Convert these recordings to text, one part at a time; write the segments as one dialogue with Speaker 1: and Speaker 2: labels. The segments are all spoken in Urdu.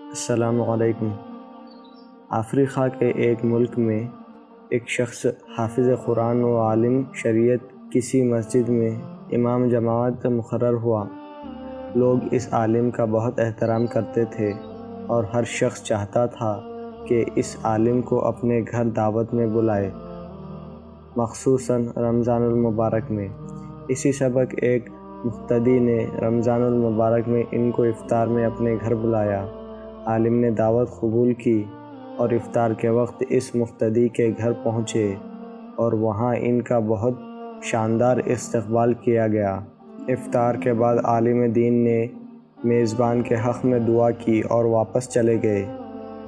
Speaker 1: السلام علیکم۔ افریقہ کے ایک ملک میں ایک شخص حافظ قرآن و عالم شریعت کسی مسجد میں امام جماعت مقرر ہوا۔ لوگ اس عالم کا بہت احترام کرتے تھے اور ہر شخص چاہتا تھا کہ اس عالم کو اپنے گھر دعوت میں بلائے، مخصوصاً رمضان المبارک میں۔ اسی سبق ایک مقتدی نے رمضان المبارک میں ان کو افطار میں اپنے گھر بلایا۔ عالم نے دعوت قبول کی اور افطار کے وقت اس مقتدی کے گھر پہنچے اور وہاں ان کا بہت شاندار استقبال کیا گیا۔ افطار کے بعد عالم دین نے میزبان کے حق میں دعا کی اور واپس چلے گئے۔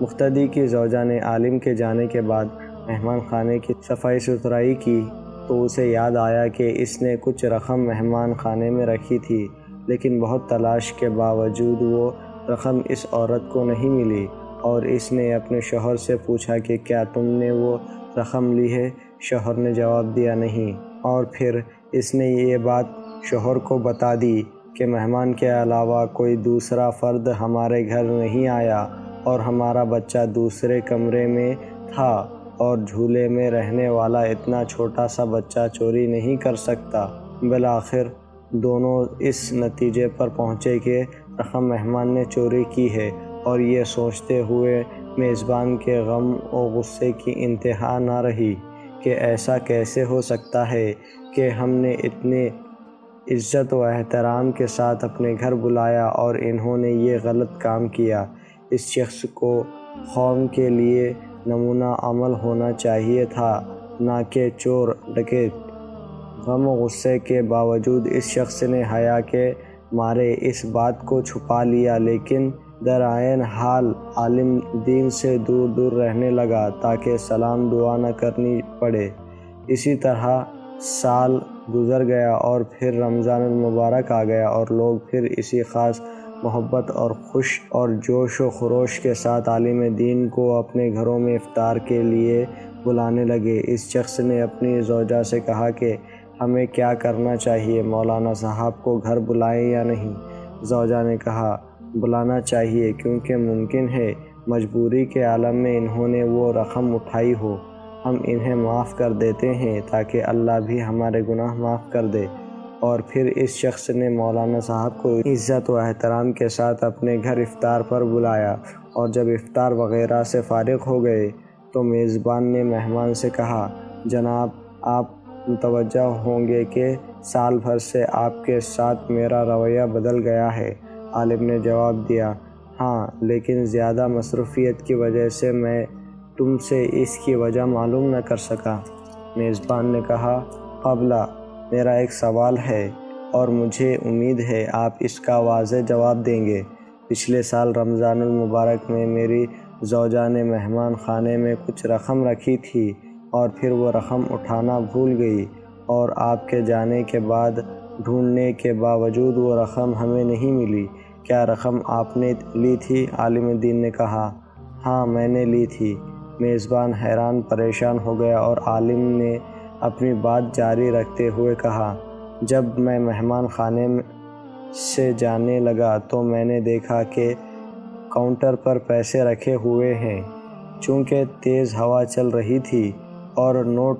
Speaker 1: مقتدی کی زوجہ نے عالم کے جانے کے بعد مہمان خانے کی صفائی ستھرائی کی تو اسے یاد آیا کہ اس نے کچھ رقم مہمان خانے میں رکھی تھی، لیکن بہت تلاش کے باوجود وہ رقم اس عورت کو نہیں ملی اور اس نے اپنے شوہر سے پوچھا کہ کیا تم نے وہ رقم لی ہے؟ شوہر نے جواب دیا نہیں، اور پھر اس نے یہ بات شوہر کو بتا دی کہ مہمان کے علاوہ کوئی دوسرا فرد ہمارے گھر نہیں آیا اور ہمارا بچہ دوسرے کمرے میں تھا اور جھولے میں رہنے والا اتنا چھوٹا سا بچہ چوری نہیں کر سکتا۔ بالآخر دونوں اس نتیجے پر پہنچے کہ رقم مہمان نے چوری کی ہے، اور یہ سوچتے ہوئے میزبان کے غم و غصے کی انتہا نہ رہی کہ ایسا کیسے ہو سکتا ہے کہ ہم نے اتنے عزت و احترام کے ساتھ اپنے گھر بلایا اور انہوں نے یہ غلط کام کیا۔ اس شخص کو قوم کے لیے نمونہ عمل ہونا چاہیے تھا، نہ کہ چور ڈکیت۔ غم و غصے کے باوجود اس شخص نے حیا کے مارے اس بات کو چھپا لیا، لیکن درعین حال عالم دین سے دور دور رہنے لگا تاکہ سلام دعا نہ کرنی پڑے۔ اسی طرح سال گزر گیا اور پھر رمضان المبارک آ گیا اور لوگ پھر اسی خاص محبت اور خوش اور جوش و خروش کے ساتھ عالم دین کو اپنے گھروں میں افطار کے لیے بلانے لگے۔ اس شخص نے اپنی زوجہ سے کہا کہ ہمیں کیا کرنا چاہیے، مولانا صاحب کو گھر بلائیں یا نہیں؟ زوجہ نے کہا بلانا چاہیے، کیونکہ ممکن ہے مجبوری کے عالم میں انہوں نے وہ رقم اٹھائی ہو۔ ہم انہیں معاف کر دیتے ہیں تاکہ اللہ بھی ہمارے گناہ معاف کر دے۔ اور پھر اس شخص نے مولانا صاحب کو عزت و احترام کے ساتھ اپنے گھر افطار پر بلایا، اور جب افطار وغیرہ سے فارغ ہو گئے تو میزبان نے مہمان سے کہا جناب، آپ متوجہ ہوں گے کہ سال بھر سے آپ کے ساتھ میرا رویہ بدل گیا ہے۔ عالم نے جواب دیا ہاں، لیکن زیادہ مصروفیت کی وجہ سے میں تم سے اس کی وجہ معلوم نہ کر سکا۔ میزبان نے کہا قبلہ میرا ایک سوال ہے اور مجھے امید ہے آپ اس کا واضح جواب دیں گے۔ پچھلے سال رمضان المبارک میں میری زوجہ نے مہمان خانے میں کچھ رقم رکھی تھی اور پھر وہ رقم اٹھانا بھول گئی، اور آپ کے جانے کے بعد ڈھونڈنے کے باوجود وہ رقم ہمیں نہیں ملی۔ کیا رقم آپ نے لی تھی؟ عالم دین نے کہا ہاں، میں نے لی تھی۔ میزبان حیران پریشان ہو گیا اور عالم نے اپنی بات جاری رکھتے ہوئے کہا جب میں مہمان خانے سے جانے لگا تو میں نے دیکھا کہ کاؤنٹر پر پیسے رکھے ہوئے ہیں۔ چونکہ تیز ہوا چل رہی تھی اور نوٹ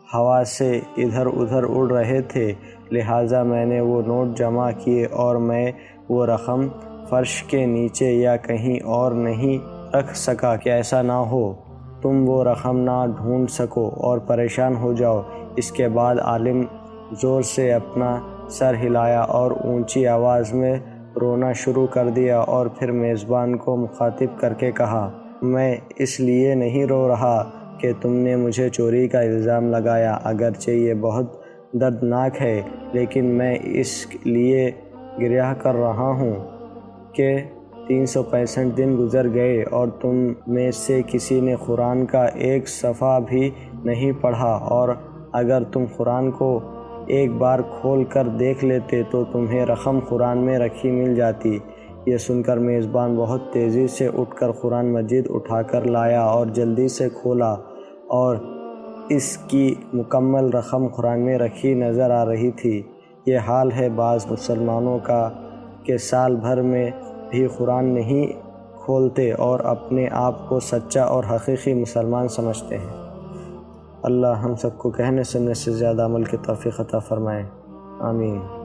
Speaker 1: ہوا سے ادھر ادھر اڑ رہے تھے، لہٰذا میں نے وہ نوٹ جمع کیے اور میں وہ رقم فرش کے نیچے یا کہیں اور نہیں رکھ سکا کہ ایسا نہ ہو تم وہ رقم نہ ڈھونڈ سکو اور پریشان ہو جاؤ۔ اس کے بعد عالم زور سے اپنا سر ہلایا اور اونچی آواز میں رونا شروع کر دیا، اور پھر میزبان کو مخاطب کر کے کہا میں اس لیے نہیں رو رہا کہ تم نے مجھے چوری کا الزام لگایا، اگرچہ یہ بہت دردناک ہے، لیکن میں اس لیے گریہ کر رہا ہوں کہ 365 دن گزر گئے اور تم میں سے کسی نے قرآن کا ایک صفحہ بھی نہیں پڑھا، اور اگر تم قرآن کو ایک بار کھول کر دیکھ لیتے تو تمہیں رقم قرآن میں رکھی مل جاتی۔ یہ سن کر میزبان بہت تیزی سے اٹھ کر قرآن مجید اٹھا کر لایا اور جلدی سے کھولا، اور اس کی مکمل رقم قرآن میں رکھی نظر آ رہی تھی۔ یہ حال ہے بعض مسلمانوں کا کہ سال بھر میں بھی قرآن نہیں کھولتے اور اپنے آپ کو سچا اور حقیقی مسلمان سمجھتے ہیں۔ اللہ ہم سب کو کہنے سننے سے زیادہ عمل کی توفیق عطا فرمائے، آمین۔